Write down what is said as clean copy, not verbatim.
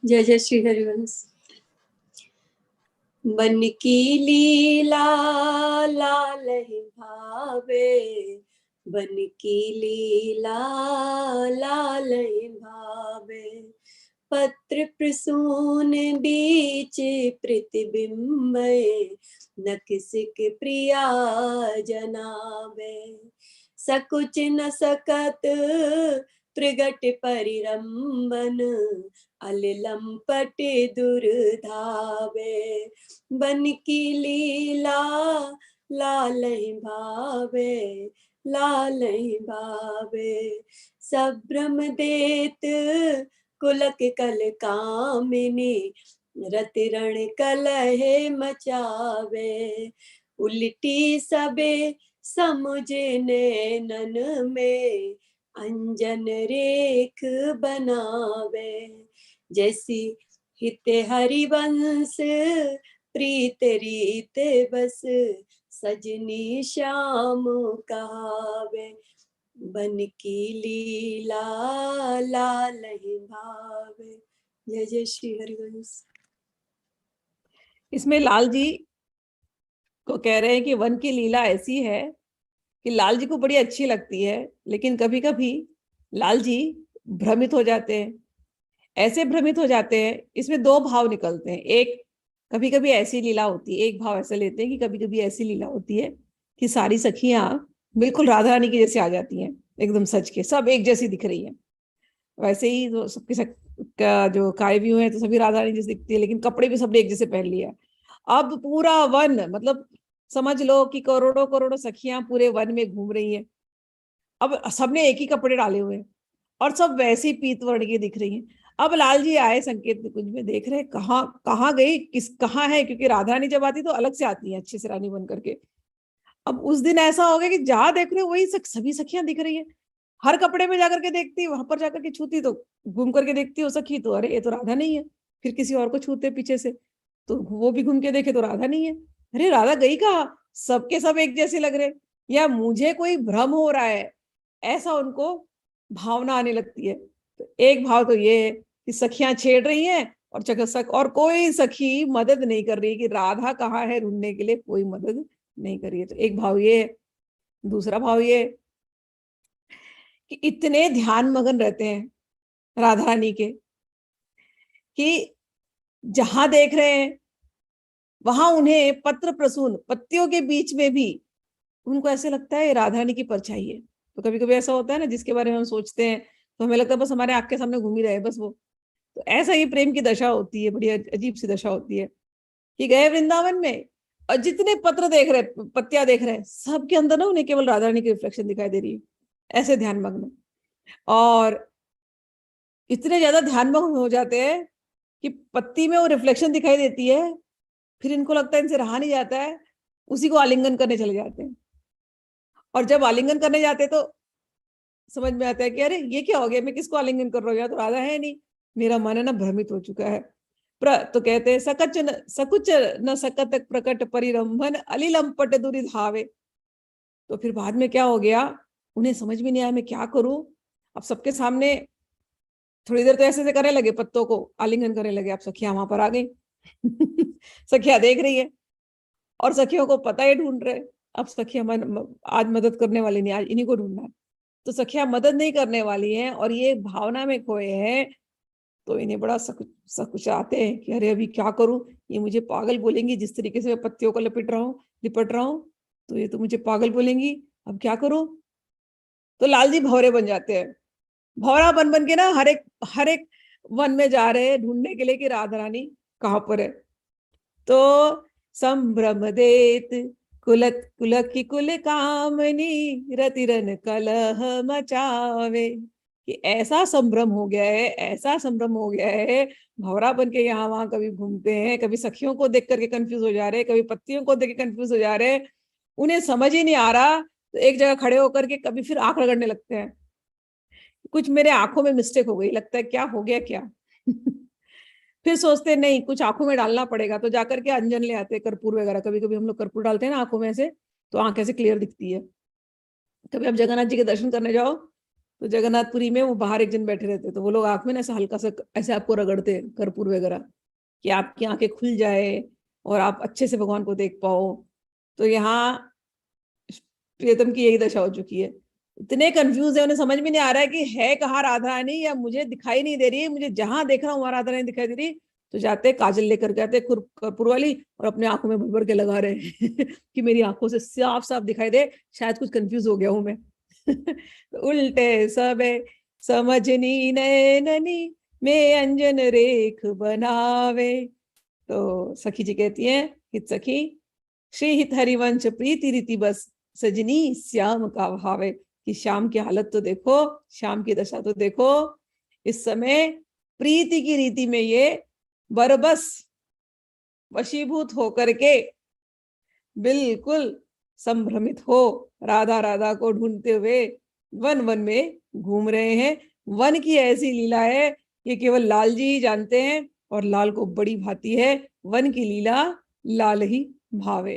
जय जय श्री हरिवंश। मन की लीला लाल ही भावे, बन की लीला लाल ही भावे। पत्र प्रसून बीच प्रतिबिंब, न किसिक प्रिया जनावे। सकुच न सकत प्रगट परिरंबन, अललंपट दुर्धावे। बन की लीला लाल ही भावे, लाल ही भावे। सभ्रम देत कुलक कल कामिनी, रतिरण कलह मचावे। उल्टी सबे समुझे नैनन में, अंजन रेख बनावे। जैसी हित हरिवंश प्रीत रीत बस, सजनी श्याम कहावे। बन की लीला लाल ही भावे। जय जय श्री हरिवंश। इसमें लाल जी को कह रहे हैं कि वन की लीला ऐसी है कि लाल जी को बड़ी अच्छी लगती है, लेकिन कभी कभी लाल जी भ्रमित हो जाते हैं। ऐसे भ्रमित हो जाते हैं, इसमें दो भाव निकलते हैं। एक, कभी कभी ऐसी लीला होती है, एक भाव ऐसा लेते हैं कि कभी कभी ऐसी लीला होती है कि सारी सखियां बिल्कुल राधा रानी की जैसे आ जाती हैं, एकदम सच के सब एक जैसी दिख रही है। वैसे ही तो सबके का जो काय व्यू है तो सभी राधा रानी जैसी दिखती है, लेकिन कपड़े भी सबने एक जैसे पहन लिया। अब पूरा वन, मतलब समझ लो कि करोड़ों करोड़ों सखियां पूरे वन में घूम रही हैं। अब सबने एक ही कपड़े डाले हुए हैं और सब वैसे ही पीत वर्ण की दिख रही हैं। अब लाल जी आए संकेत कुंज में, देख रहे कहाँ कहाँ गई, किस कहाँ है, क्योंकि राधा रानी जब आती तो अलग से आती है अच्छी से रानी बन करके। अब उस दिन ऐसा हो गया कि जहां देख रहे हो वही सभी सखियां दिख रही है। हर कपड़े में जाकर के देखती, वहां पर जाकर के छूती तो घूम करके देखती हो सखी तो अरे ये तो राधा नहीं है। फिर किसी और को छूते पीछे से तो वो भी घूम के देखे तो राधा नहीं है। अरे राधा गई कहाँ, सबके सब एक जैसे लग रहे, या मुझे कोई भ्रम हो रहा है, ऐसा उनको भावना आने लगती है। तो एक भाव तो ये है कि सखियां छेड़ रही हैं और चकसक, और कोई सखी मदद नहीं कर रही कि राधा कहाँ है ढूंढने के लिए, कोई मदद नहीं करिए। तो एक भाव ये है। दूसरा भाव ये कि इतने ध्यान मगन रहते हैं राधा रानी के कि जहां देख रहे हैं वहां उन्हें पत्र प्रसून, पत्तियों के बीच में भी उनको ऐसे लगता है राधा रानी की परछाई है। तो कभी कभी ऐसा होता है ना, जिसके बारे में हम सोचते हैं तो हमें लगता है बस हमारे आंख के सामने घूम ही रहे बस वो। तो ऐसा ही प्रेम की दशा होती है, बड़ी अजीब सी दशा होती है कि गए वृंदावन में और जितने पत्र देख रहे, पत्तियां देख रहे हैं, सबके अंदर ना उन्हें केवल राधा रानी की रिफ्लेक्शन दिखाई दे रही है, ऐसे ध्यान मग्न। और इतने ज्यादा ध्यान मग्न हो जाते हैं कि पत्ती में वो रिफ्लेक्शन दिखाई देती है, फिर इनको लगता है इनसे रहा नहीं जाता है, उसी को आलिंगन करने चले जाते हैं। और जब आलिंगन करने जाते हैं तो समझ में आता है कि अरे ये क्या हो गया, मैं किसको आलिंगन कर रहा हूँ, तो राधा है नहीं, मेरा मन है ना भ्रमित हो चुका है। तो कहते हैं सकुच न सकत प्रकट परिरंभन, अलिलंपट दुरिधावे। तो फिर बाद में क्या हो गया, उन्हें समझ में नहीं आया मैं क्या करूं। अब सबके सामने थोड़ी देर तो ऐसे ऐसे करने लगे, पत्तों को आलिंगन करने लगे। अब सखियां वहां पर आ गई सखियां देख रही है और सखियों को पता है ढूंढ रहे। अब सखियां आज मदद करने वाली नहीं, आज इन्हीं को ढूंढना है। तो सखियां मदद नहीं करने वाली हैं और ये भावना में खोए हैं। तो इन्हें बड़ा सकुचाते हैं कि अरे अभी क्या करूं, ये मुझे पागल बोलेंगी, जिस तरीके से मैं पत्तियों को लिपट रहा हूँ, तो ये तो मुझे पागल बोलेंगी, अब क्या करूं। तो लाल जी भौरे बन जाते हैं। भौरा बन बन के ना हर एक वन में जा रहे हैं ढूंढने के लिए कि राधा रानी कहाँ पर है। तो संभ्रम देत कुलत कुलक की कुल कामनी, रतिरन कलह मचावे। कि ऐसा संभ्रम हो गया है, ऐसा संभ्रम हो गया है, भौरा बन के यहाँ वहां कभी घूमते हैं, कभी सखियों को देख करके कंफ्यूज हो जा रहे हैं, कभी पत्तियों को देख के कंफ्यूज हो जा रहे हैं, उन्हें समझ ही नहीं आ रहा। तो एक जगह खड़े होकर के कभी फिर आंख रगड़ने लगते हैं, कुछ मेरे आंखों में मिस्टेक हो गई, लगता है क्या हो गया क्या फिर सोचते नहीं कुछ आंखों में डालना पड़ेगा, तो जाकर के अंजन ले आते, कर्पूर वगैरह। कभी कभी हम लोग कर्पूर डालते हैं ना आंखों में से, तो आंखें से क्लियर दिखती है। कभी आप जगन्नाथ जी के दर्शन करने जाओ तो जगन्नाथपुरी में वो बाहर एक जन बैठे रहते, तो वो लोग आंख में ना ऐसा हल्का सा ऐसे आपको रगड़ते कर्पूर वगैरह, कि आपकी आंखें खुल जाए और आप अच्छे से भगवान को देख पाओ। तो यहाँ प्रियतम की यही दशा हो चुकी है, इतने कंफ्यूज है, उन्हें समझ में नहीं आ रहा है कि है कहाँ राधा रानी, या मुझे दिखाई नहीं दे रही है, मुझे जहां देख रहा हूँ वहां राधा रानी दिखाई दे रही। तो जाते काजल लेकर जाते कर्पूर वाली और अपने आंखों में भर भर के लगा रहे हैं कि मेरी आंखों से साफ साफ दिखाई दे, शायद कुछ कंफ्यूज हो गया हूं मैं। तो उल्टे सबे समझनी नैननी में अंजन रेख बनावे। तो सखी जी कहती हैं, हित सखी श्री हित हरिवंश प्रीति रीति बस सजनी श्याम का भावे, कि श्याम की हालत तो देखो, श्याम की दशा तो देखो, इस समय प्रीति की रीति में ये बरबस वशीभूत होकर के बिल्कुल संभ्रमित हो, राधा राधा को ढूंढते हुए वन वन में घूम रहे हैं। वन की ऐसी लीला है, ये केवल लाल जी ही जानते हैं, और लाल को बड़ी भाती है वन की लीला, लाल ही भावे।